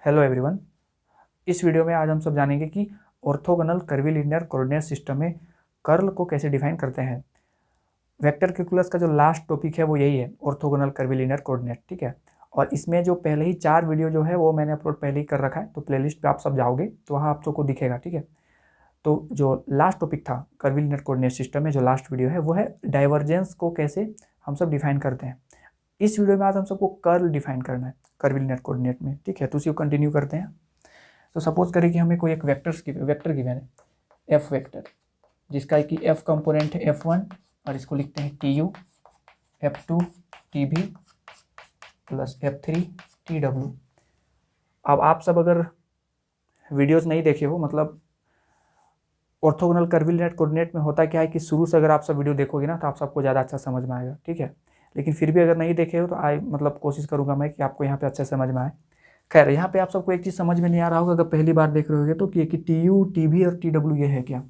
Hello everyone. इस video में आज हम सब जानेंगे कि ऑर्थोगोनल कर्वीलिनियर कोऑर्डिनेट सिस्टम में कर्ल को कैसे डिफाइन करते हैं। वेक्टर कैलकुलस का जो लास्ट टॉपिक है वो यही है, ऑर्थोगोनल कर्वीलिनियर कोऑर्डिनेट। ठीक है, और इसमें जो पहले ही 4 वीडियो जो है वो मैंने अपलोड पहले ही कर रखा है, तो प्लेलिस्ट पे आप सब जाओगे तो वहाँ आप सबको दिखेगा। ठीक है, तो जो लास्ट टॉपिक था कर्वीलिनियर कोऑर्डिनेट सिस्टम में, जो लास्ट वीडियो है वो है डाइवर्जेंस को कैसे हम सब डिफाइन करते हैं। इस वीडियो में आज हम सबको कर्ल डिफाइन करना है कर्वीलिनियर कोऑर्डिनेट में। ठीक है, तो उसी को कंटिन्यू करते हैं। तो सपोज करें कि हमें कोई एक वेक्टर गिवन है, एफ वेक्टर, जिसका कि एफ कंपोनेंट है F1 और इसको लिखते हैं TU, F2 TB plus F3 TW। अब आप सब अगर वीडियोस नहीं देखे हो, मतलब ऑर्थोगोनल कर्वीलिनियर कोऑर्डिनेट में होता क्या है कि शुरू से अगर आप सब वीडियो देखोगे ना तो आप सबको ज़्यादा अच्छा समझ में आएगा। ठीक है, लेकिन फिर भी अगर नहीं देखे हो तो मतलब कोशिश करूँगा मैं कि आपको यहाँ पे अच्छे समझ में आए। खैर, यहाँ पे आप सबको एक चीज़ समझ में नहीं आ रहा होगा अगर पहली बार देख रहे होगे तो, कि TU TB और TW ये है क्या।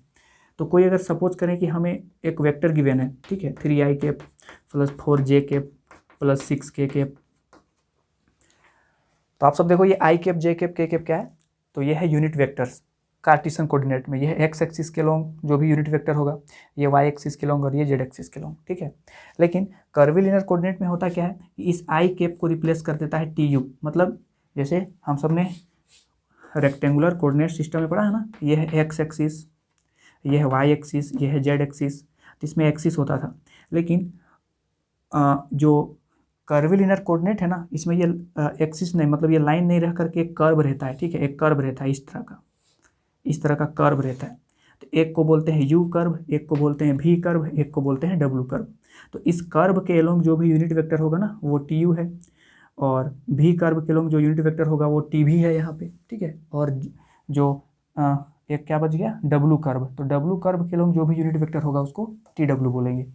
तो कोई अगर सपोज करें कि हमें एक वेक्टर गिवन है, ठीक है, 3i cap plus 4j cap plus 6k cap. तो आप सब देखो ये i cap j cap k cap क्या है, तो ये है यूनिट वेक्टर्स कार्टेशियन कोऑर्डिनेट में। ये है x एक्सिस के लॉन्ग जो भी यूनिट वेक्टर होगा, ये y एक्सिस के लॉन्ग और ये z एक्सिस के लॉन्ग। ठीक है, लेकिन कर्वीलिनियर कोऑर्डिनेट में होता क्या है कि इस i कैप को रिप्लेस कर देता है TU। मतलब जैसे हम सब ने रेक्टेंगुलर कोऑर्डिनेट सिस्टम में पढ़ा है ना, ये है x एक्सिस, ये है y एक्सिस, ये है z एक्सिस, तो इसमें एक्सिस होता था। लेकिन जो कर्वीलिनियर कोऑर्डिनेट है ना, इसमें ये एक्सिस नहीं, मतलब ये लाइन नहीं रह करके एक कर्व रहता है। ठीक है, एक कर्व रहता है इस तरह का कर्व रहता है। तो एक को बोलते हैं U कर्व, एक को बोलते हैं V कर्व, एक को बोलते हैं W कर्व। तो इस कर्व के एलोंग जो भी यूनिट वेक्टर होगा ना वो TU है, और V कर्व के एलोंग जो यूनिट वेक्टर होगा वो TV है यहाँ पे। ठीक है, और जो एक क्या बच गया, W कर्व, तो W कर्व के एलोंग जो भी यूनिट वेक्टर होगा उसको TW बोलेंगे।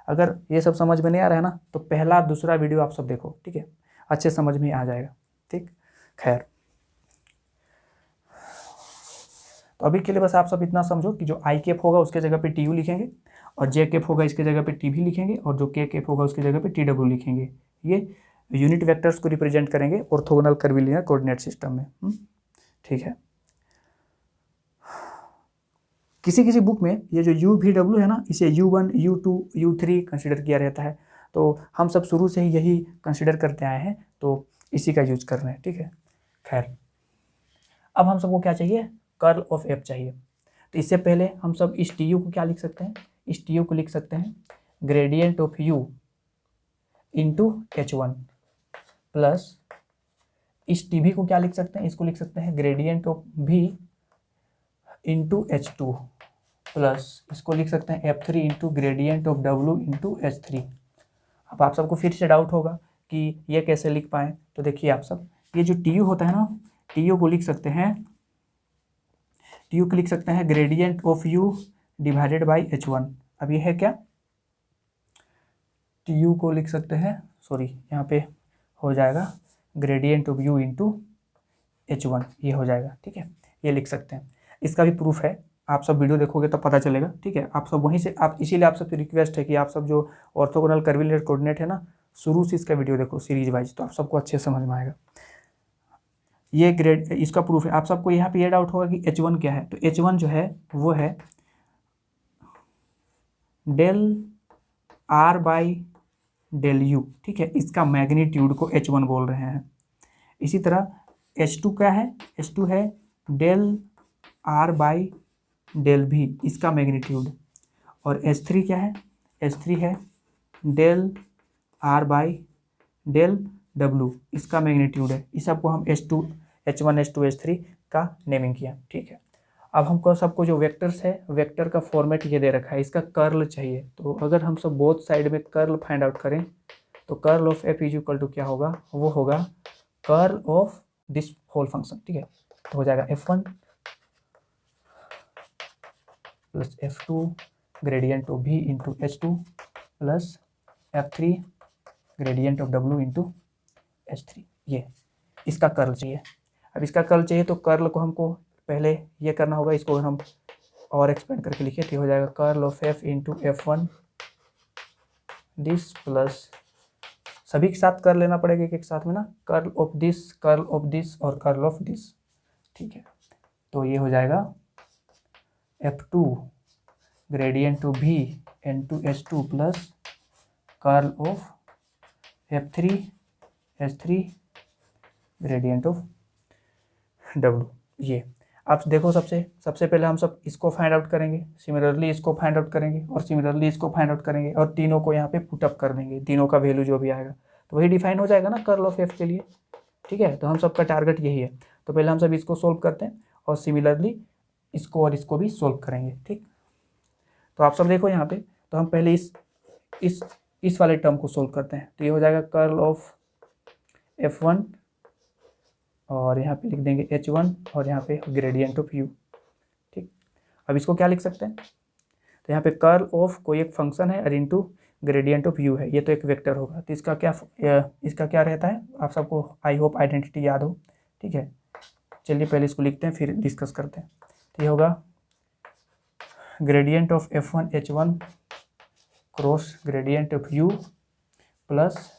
अगर ये सब समझ में नहीं आ रहा है ना तो पहला दूसरा वीडियो आप सब देखो। ठीक है, अच्छे समझ में आ जाएगा। ठीक, खैर, तो अभी के लिए बस आप सब इतना समझो कि जो i कैप होगा उसके जगह पे TU लिखेंगे, और j कैप होगा इसके जगह पे TV लिखेंगे, और जो k कैप होगा उसके जगह पे TW लिखेंगे। ये यूनिट वेक्टर्स को रिप्रेजेंट करेंगे ऑर्थोगोनल कर्वीलिनियर कोऑर्डिनेट सिस्टम में। ठीक है, किसी किसी बुक में ये जो UVW है ना, इसे U1 U2 U3 कंसिडर किया रहता है, तो हम सब शुरू से ही यही कंसिडर करते आए हैं, तो इसी का यूज कर रहे हैं। ठीक है, खैर, अब हम सबको क्या चाहिए, कर्ल ऑफ F चाहिए। तो इससे पहले हम सब इस TU को क्या लिख सकते हैं, इस TU को लिख सकते हैं gradient of U into H1 plus इस TB को क्या लिख सकते हैं, इसको लिख सकते हैं gradient of V into H2 plus इसको लिख सकते हैं F3 into gradient of W into H3। अब आप सबको फिर से डाउट होगा कि ये कैसे लिख पाए, तो देखिए आप सब, ये जो TU होता है ना, TU को लिख सकते हैं gradient of U divided by H1। अब ये है क्या, TU को लिख सकते हैं, सॉरी यहाँ पे हो जाएगा gradient of U into H1, ये हो जाएगा। ठीक है, ये लिख सकते हैं। इसका भी प्रूफ है, आप सब वीडियो देखोगे तो पता चलेगा। ठीक है, आप सब वहीं से, आप इसीलिए आप सबसे रिक्वेस्ट है कि आप सब जो ऑर्थोगोनल कर्वीलिनियर कोऑर्डिनेट है ना, शुरू से इसका वीडियो देखो सीरीज वाइज, तो आप सबको अच्छे समझ में आएगा। ये ग्रेड, इसका प्रूफ है। आप सबको यहाँ पे ये डाउट होगा कि H1 क्या है, तो H1 जो है वो है del R by del U। ठीक है, इसका मैग्नीट्यूड को H1 बोल रहे हैं। इसी तरह H2 क्या है, H2 है del R by del V, इसका मैग्नीट्यूड। और H3 क्या है, H3 है del R by del W, इसका मैग्नीट्यूड है। इस सबको हम H1 H2 H3 का नेमिंग किया। ठीक है, अब हमको सबको जो वेक्टर्स है, वेक्टर का फॉर्मेट ये दे रखा है, इसका कर्ल चाहिए। तो अगर हम सब बोथ साइड में कर्ल फाइंड आउट करें तो curl of F is equal to क्या होगा, वो होगा curl of this whole function. ठीक है, तो हो जाएगा F1 plus F2 gradient of V into H2 plus F3 gradient of W into H3। ये इसका कर्ल चाहिए। अब इसका कर्ल चाहिए तो कर्ल को हमको पहले ये करना होगा, इसको हम और एक्सपेंड करके लिखे तो हो जाएगा curl of F into F1 this plus सभी के साथ कर लेना पड़ेगा एक साथ में ना, कर्ल ऑफ दिस और कर्ल ऑफ दिस, ठीक है। तो ये हो जाएगा F2 gradient to V N2 H2 plus curl of F3 H3 gradient of W। ये आप देखो, सबसे पहले हम सब इसको फाइंड आउट करेंगे, सिमिलरली इसको फाइंड आउट करेंगे और सिमिलरली इसको फाइंड आउट करेंगे और तीनों को यहाँ पे पुटअप कर देंगे, तीनों का वैल्यू जो भी आएगा तो वही डिफाइन हो जाएगा ना कर्ल ऑफ एफ के लिए, ठीक है। तो हम सबका टारगेट यही है। तो पहले हम सब इसको सोल्व करते हैं और सिमिलरली इसको और इसको भी सोल्व करेंगे, ठीक। तो आप सब देखो यहाँ पे, तो हम पहले इस वाले टर्म को सोल्व करते हैं। तो ये हो जाएगा कर्ल ऑफ F1 और यहाँ पे लिख देंगे H1 और यहाँ पे ग्रेडियंट ऑफ U, ठीक। अब इसको क्या लिख सकते हैं, तो यहाँ पे कर्ल ऑफ कोई एक फंक्शन है और इनटू ग्रेडियंट ऑफ U है, ये तो एक वेक्टर होगा। तो इसका क्या रहता है, आप सबको आई होप आइडेंटिटी याद हो, ठीक है। चलिए पहले इसको लिखते हैं फिर डिस्कस करते हैं। तो ये होगा gradient of F1 H1 cross gradient of U plus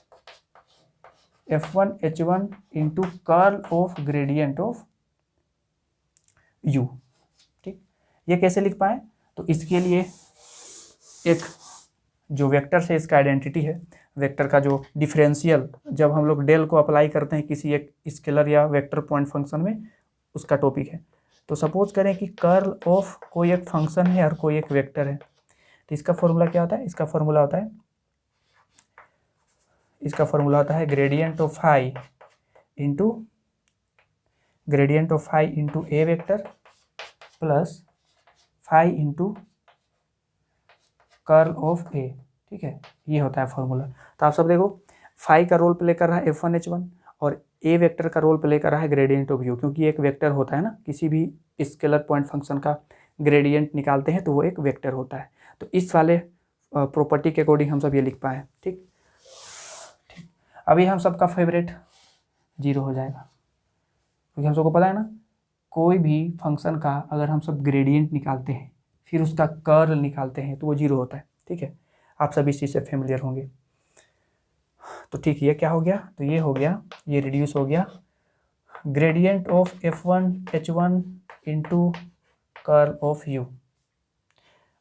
F1 H1 into curl of gradient of U, ठीक। ये कैसे लिख पाए, तो इसके लिए एक जो वेक्टर से इसका आइडेंटिटी है, वेक्टर का जो डिफरेंशियल जब हम लोग डेल को अप्लाई करते हैं किसी एक स्केलर या वेक्टर पॉइंट फंक्शन में, उसका टॉपिक है। तो सपोज करें कि कर्ल ऑफ कोई एक फंक्शन है और कोई एक वेक्टर है, तो इसका फॉर्मूला क्या होता है, इसका फॉर्मूला होता है gradient of phi into A vector plus phi into curl of A, ठीक है। ये होता है फॉर्मूला। तो आप सब देखो, फाई का रोल प्ले कर रहा है F1 H1 और ए वेक्टर का रोल प्ले कर रहा है ग्रेडियंट ऑफ U, क्योंकि एक वेक्टर होता है ना, किसी भी स्केलर पॉइंट फंक्शन का ग्रेडियंट निकालते हैं तो वो एक वेक्टर होता है। तो इस वाले प्रॉपर्टी के अकॉर्डिंग हम सब ये लिख पाए, ठीक। अभी हम सबका फेवरेट 0 हो जाएगा, क्योंकि हम सबको पता है ना, कोई भी फंक्शन का अगर हम सब ग्रेडियंट निकालते हैं फिर उसका कर्ल निकालते हैं तो वो 0 होता है, ठीक है। आप सभी इस चीज़ से फेमिलियर होंगे। तो ठीक, ये क्या हो गया, तो ये हो गया, ये रिड्यूस हो गया gradient of F1 H1 into curl of U।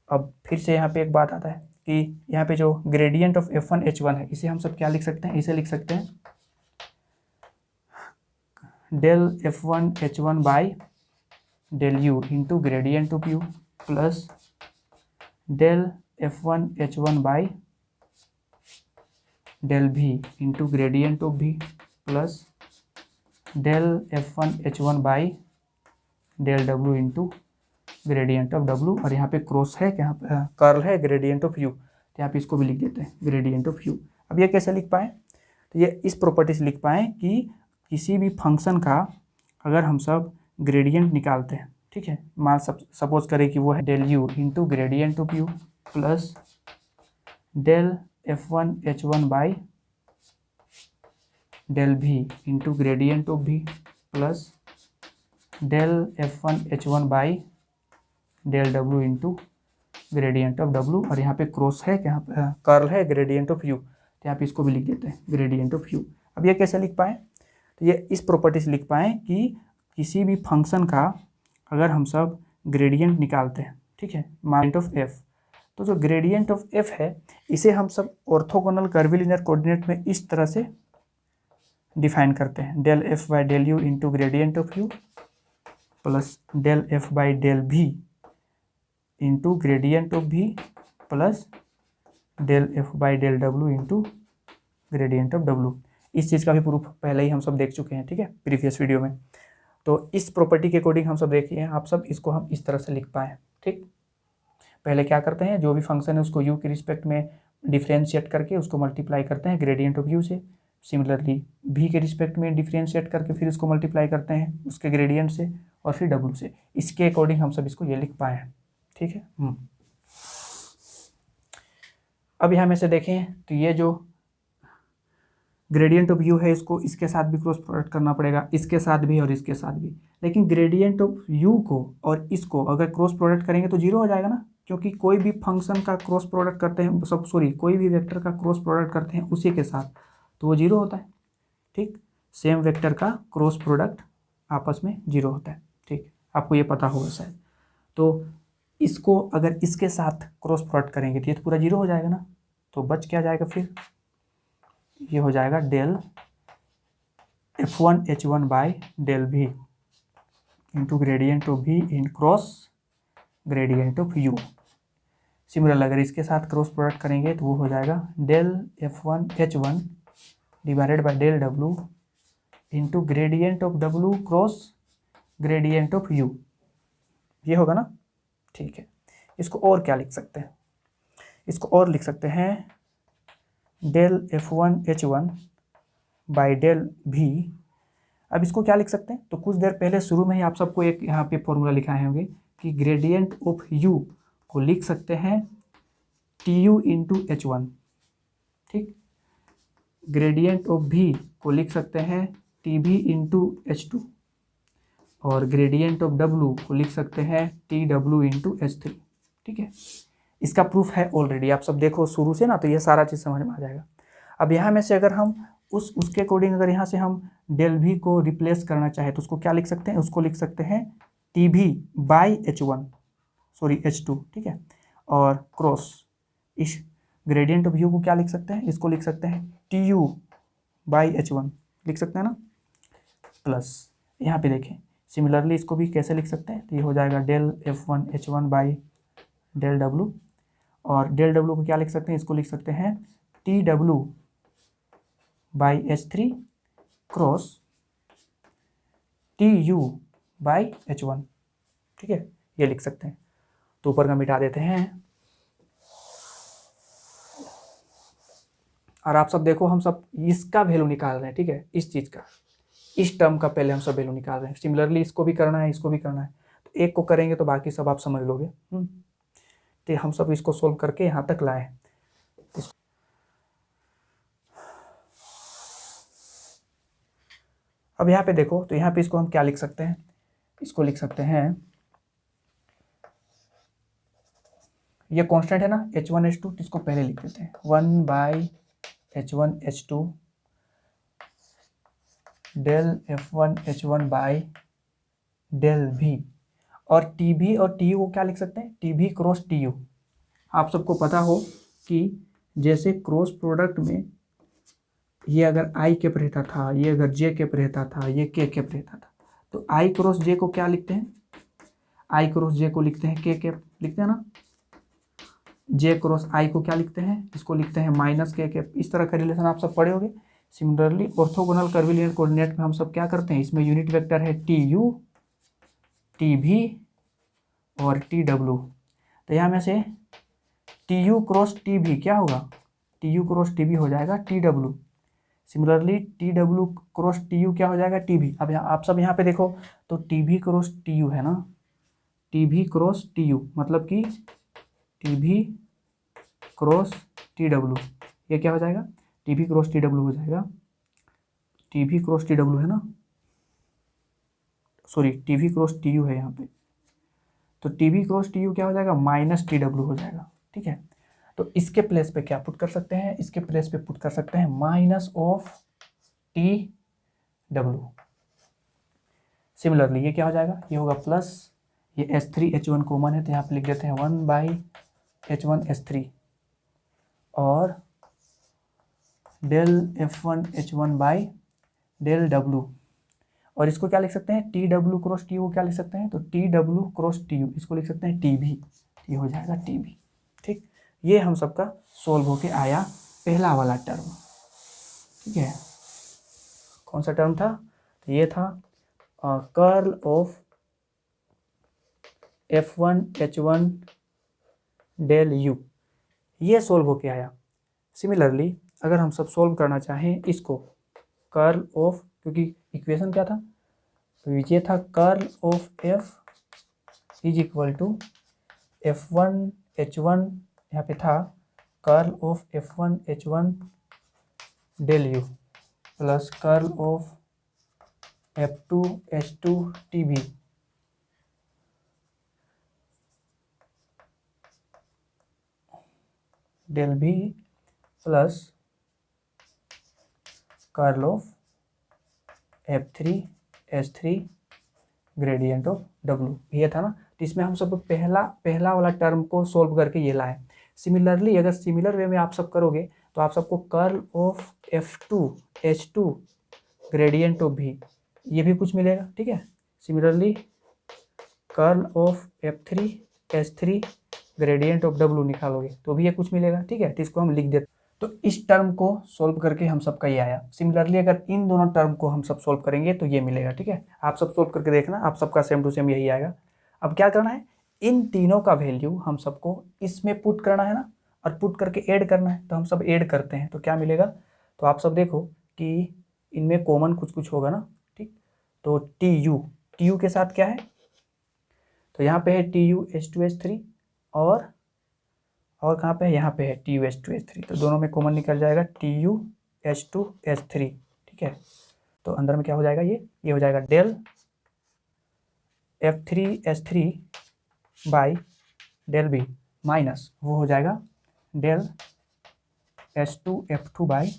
अब फिर से यहाँ पे एक बात आता है कि यहाँ पे जो ग्रेडियंट ऑफ F1 H1 है, इसे हम सब क्या लिख सकते हैं, इसे लिख सकते हैं del F1 H1 by del U into gradient of U plus del F1 H1 by del V into gradient of V plus del F1 H1 by del W into gradient of W, और यहाँ पे cross है, यहाँ पे curl है gradient of U, तो यहाँ पे इसको भी लिख देते हैं ग्रेडियंट ऑफ U। अब ये कैसे लिख पाएँ, तो ये इस प्रॉपर्टी से लिख पाएँ कि किसी भी फंक्शन का अगर हम सब ग्रेडियंट निकालते हैं, ठीक है, मान सपोज करें कि वो है del U into gradient of U plus del F1 H1 by del V into gradient of V plus del F1 H1 by del W into gradient of W, और यहाँ पे क्रॉस है, यहाँ पे कर्ल है ग्रेडियंट ऑफ U, तो यहाँ पे इसको भी लिख देते हैं ग्रेडियंट ऑफ U। अब ये कैसे लिख पाएँ, तो ये इस प्रॉपर्टी से लिख पाएँ कि किसी भी फंक्शन का अगर हम सब ग्रेडियंट निकालते हैं, ठीक है, ग्रेडियंट ऑफ F, तो जो ग्रेडियंट ऑफ F है इसे हम सब ऑर्थोगोनल कर्वीलिनियर कोऑर्डिनेट में इस तरह से डिफाइन करते हैं, del F by del U into gradient of U plus del F by del V into gradient of V plus del F by del W into gradient of W। इस चीज़ का भी proof पहले ही हम सब देख चुके हैं, ठीक है, प्रीवियस वीडियो में। तो इस प्रॉपर्टी के अकॉर्डिंग हम सब देखिए, आप सब इसको हम इस तरह से लिख पाएँ, ठीक। पहले क्या करते हैं, जो भी फंक्शन है उसको U के रिस्पेक्ट में डिफ्रेंशिएट करके उसको मल्टीप्लाई करते हैं ग्रेडियंट ऑफ U से, सिमिलरली V के रिस्पेक्ट में डिफ्रेंशिएट करके फिर इसको मल्टीप्लाई करते हैं उसके ग्रेडियंट से और फिर W से। इसके अकॉर्डिंग हम सब इसको ये लिख पाए हैं, ठीक है। अब यहाँ में से देखें तो ये जो ग्रेडियंट ऑफ U है इसको इसके साथ भी क्रॉस प्रोडक्ट करना पड़ेगा, इसके साथ भी और इसके साथ भी, लेकिन ग्रेडियंट ऑफ U को और इसको अगर क्रॉस प्रोडक्ट करेंगे तो 0 हो जाएगा ना, क्योंकि कोई भी फंक्शन का क्रॉस प्रोडक्ट करते हैं, कोई भी वेक्टर का क्रॉस प्रोडक्ट करते हैं उसी के साथ, तो वो जीरो होता है। ठीक, सेम वेक्टर का क्रॉस प्रोडक्ट आपस में जीरो होता है। ठीक, आपको ये पता होगा शायद। तो इसको अगर इसके साथ क्रॉस प्रोडक्ट करेंगे तो ये तो पूरा जीरो हो जाएगा ना, तो बच क्या जाएगा फिर, ये हो जाएगा del F1H1 by del V into gradient of V in cross gradient of U। Similar अगर इसके साथ क्रॉस प्रोडक्ट करेंगे तो वो हो जाएगा del F1H1 divided by del W into gradient of W cross gradient of U। ये होगा ना। ठीक है, इसको और क्या लिख सकते हैं, इसको और लिख सकते हैं del F1H1 by del V। अब इसको क्या लिख सकते हैं, तो कुछ देर पहले शुरू में ही आप सबको एक यहाँ पे फॉर्मूला लिखाए होंगे कि ग्रेडियंट ऑफ U को लिख सकते हैं TU इंटू H1। ठीक, ग्रेडियंट ऑफ V को लिख सकते हैं TV इंटू H2 और ग्रेडियंट ऑफ W को लिख सकते हैं TW इंटू H3। ठीक है, इसका प्रूफ है ऑलरेडी, आप सब देखो शुरू से ना, तो ये सारा चीज़ समझ में आ जाएगा। अब यहाँ में से अगर हम उसके अकॉर्डिंग अगर यहाँ से हम डेल V को रिप्लेस करना चाहे तो उसको क्या लिख सकते हैं, उसको लिख सकते हैं TV by H1 sorry H2। ठीक है, और क्रॉस इस ग्रेडियंट ऑफ U को क्या लिख सकते हैं, इसको लिख सकते हैं TU बाई H1 लिख सकते हैं ना, प्लस यहाँ पे देखें सिमिलरली इसको भी कैसे लिख सकते हैं, तो ये हो जाएगा del F1H1 by del W और डेल W को क्या लिख सकते हैं, इसको लिख सकते हैं TW by H3 cross TU by H1। ठीक है, ये लिख सकते हैं। तो ऊपर का मिटा देते हैं और आप सब देखो हम सब इसका वैल्यू निकाल रहे हैं। ठीक है, इस चीज़ का, इस टर्म का पहले हम सब वैल्यू निकाल रहे हैं। सिमिलरली इसको भी करना है, इसको भी करना है, तो एक को करेंगे तो बाकी सब आप समझ लोगे। तो हम सब इसको सोल्व करके यहाँ तक लाए। अब यहाँ पे देखो, तो यहाँ पे इसको हम क्या लिख सकते हैं, इसको लिख सकते हैं, ये कांस्टेंट है ना H1H2, तो इसको पहले लिख देते हैं 1 by H1H2 del F1H1 by del V और TB और TU को क्या लिख सकते हैं, TB क्रॉस TU। आप सबको पता हो कि जैसे क्रॉस प्रोडक्ट में ये अगर I कैप रहता था, ये अगर J कैप रहता था, ये K कैप रहता था, तो I क्रॉस J को क्या लिखते हैं, I क्रॉस J को लिखते हैं K कैप, लिखते हैं ना। J क्रॉस I को क्या लिखते हैं, इसको लिखते हैं माइनस K कैप। इस तरह का रिलेशन आप सब पढ़े होंगे। सिमिलरली ऑर्थोगोनल कर्विलिनियर कोऑर्डिनेट में हम सब क्या करते हैं, इसमें यूनिट वेक्टर है TU, TV और TW। तो यहाँ में से TU क्रॉस TV क्या होगा, TU क्रॉस TV हो जाएगा TW। Similarly TW cross TU क्या हो जाएगा, TV। अब यहाँ आप सब यहाँ पे देखो तो TV क्रॉस TU है ना, TV क्रॉस TU मतलब कि TV क्रॉस TW, ये क्या हो जाएगा, TV क्रॉस TW हो जाएगा, TV क्रॉस TW है ना, सॉरी TV क्रॉस TU है यहाँ पे, तो TV क्रॉस TU क्या हो जाएगा, माइनस TW हो जाएगा। ठीक है, तो इसके प्लेस पे क्या पुट कर सकते हैं, इसके प्लेस पे पुट कर सकते हैं माइनस ऑफ TW। सिमिलरली ये क्या हो जाएगा, ये होगा प्लस, ये H3H1 कॉमन है तो यहाँ पे लिख देते हैं 1 बाई H1H3 और del F1H1 by del W और इसको क्या लिख सकते हैं, TW क्रॉस TU क्या लिख सकते हैं, तो TW क्रॉस TU इसको लिख सकते हैं TB, ये हो जाएगा TB। ठीक, ये हम सबका सोल्व होके आया पहला वाला टर्म। ठीक है, कौन सा टर्म था, तो ये था curl of F1H1 del U, ये सोल्व होके आया। सिमिलरली अगर हम सब सोल्व करना चाहें इसको कर्ल ऑफ, क्योंकि इक्वेशन क्या था, तो ये था curl of F is equal to F1H1, यहाँ पे था curl of F1H1 del U plus curl of F2H2 TB del V plus curl of F3H3 gradient of W, ये था ना। तो इसमें हम सब पहला वाला टर्म को सोल्व करके ये लाए। सिमिलरली अगर सिमिलर वे में आप सब करोगे तो आप सबको curl of F2H2 gradient of V ये भी कुछ मिलेगा, ठीक है। Similarly curl of F3H3 gradient of W निकालोगे तो भी ये कुछ मिलेगा, ठीक है। तो इसको हम लिख देते। तो इस टर्म को सोल्व करके हम सबका ये आया। सिमिलरली अगर इन दोनों टर्म को हम सब सोल्व करेंगे तो ये मिलेगा, ठीक है। आप सब सोल्व करके देखना, आप सबका सेम टू सेम यही आएगा। अब क्या करना है, इन तीनों का वैल्यू हम सबको इसमें पुट करना है ना, और पुट करके ऐड करना है। तो हम सब ऐड करते हैं तो क्या मिलेगा, तो आप सब देखो कि इनमें कॉमन कुछ कुछ होगा ना, ठीक। तो TU के साथ क्या है, तो यहाँ पे है TuH2H3 और कहाँ पे है, यहाँ पे है TuH2H3। तो दोनों में कॉमन निकल जाएगा TuH2H3, ठीक है। तो अंदर में क्या हो जाएगा, ये हो जाएगा del F3H3 by del B minus वो हो जाएगा del H2F2 by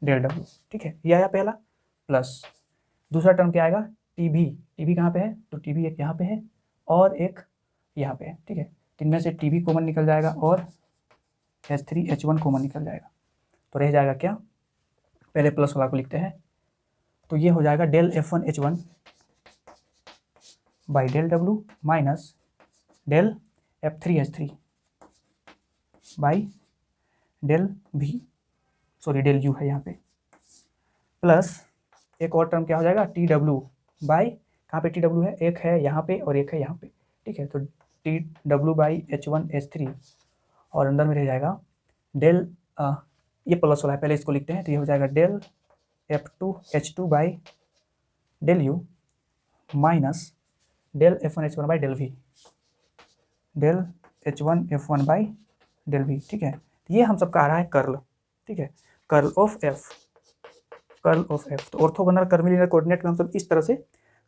del W, ठीक है। ये आया पहला। प्लस दूसरा टर्म क्या आएगा, TB कहाँ पे है, तो TB एक यहाँ पे है और एक यहाँ पे है, ठीक है। इनमें से TB कॉमन निकल जाएगा और H3H1 कॉमन निकल जाएगा। तो रह जाएगा क्या, पहले प्लस वाला को लिखते हैं। तो ये हो जाएगा del F1H1 by del W minus del F3H3 by del del U है यहाँ पे, प्लस एक और टर्म क्या हो जाएगा TW बाई, कहाँ पे TW है, एक है यहाँ पे और एक है यहाँ पे, ठीक है। तो TW बाई H1H3 और अंदर में रह जाएगा डेल ये प्लस वाला है, पहले इसको लिखते हैं। तो ये हो जाएगा del F2H2 by del U minus del F1H1 by del V, del H1F1 by del V, ठीक है। तो ये हम सबका आ रहा है कर्ल, ठीक है, कर्ल ऑफ F। तो ऑर्थोगोनल कर्वीलिनियर कोऑर्डिनेट में हम सब इस तरह से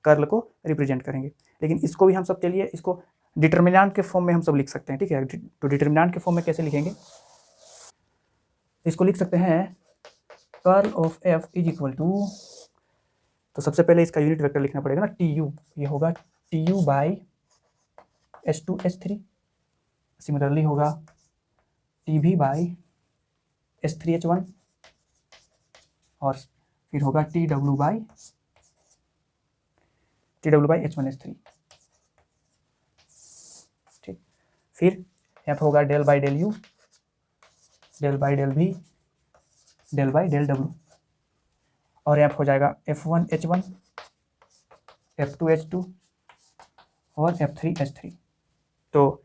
कर्ल को रिप्रेजेंट करेंगे। लेकिन इसको भी हम सब, चलिए इसको डिटर्मिनेंट के फॉर्म में हम सब लिख सकते हैं, ठीक है। तो डिटर्मिनेंट के फॉर्म में कैसे लिखेंगे, इसको लिख सकते हैं curl of F is equal to, तो सबसे पहले इसका यूनिट वेक्टर लिखना पड़ेगा ना, TU, ये होगा TU बाई H2H3। सिमिलरली होगा TB बाई H3H1 और फिर होगा TW बाई H1H3, ठीक। फिर F होगा del by del U, del by del V, del by del W, और F हो जाएगा F1H1, F2H2 और F3H3। तो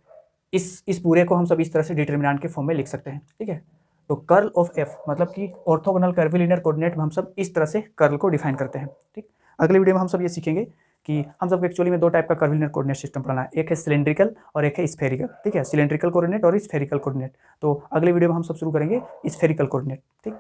इस पूरे को हम सब इस तरह से डिटर्मिनेंट के फॉर्म में लिख सकते हैं, ठीक है। तो कर्ल ऑफ F मतलब कि ऑर्थोगोनल कर्वीलिनियर कोऑर्डिनेट में हम सब इस तरह से कर्ल को डिफाइन करते हैं, ठीक। अगले वीडियो में हम सब ये सीखेंगे कि हम सबको एक्चुअली में दो टाइप का कर्वीलिनियर कोऑर्डिनेट सिस्टम पढ़ना है, एक है सिलेंड्रिकल और एक है स्फेरिकल, ठीक है। सिलेंड्रिकल कोऑर्डिनेट और स्फेरिकल कोऑर्डिनेट। तो अगले वीडियो में हम सब शुरू करेंगे स्फेरिकल कोऑर्डिनेट, ठीक।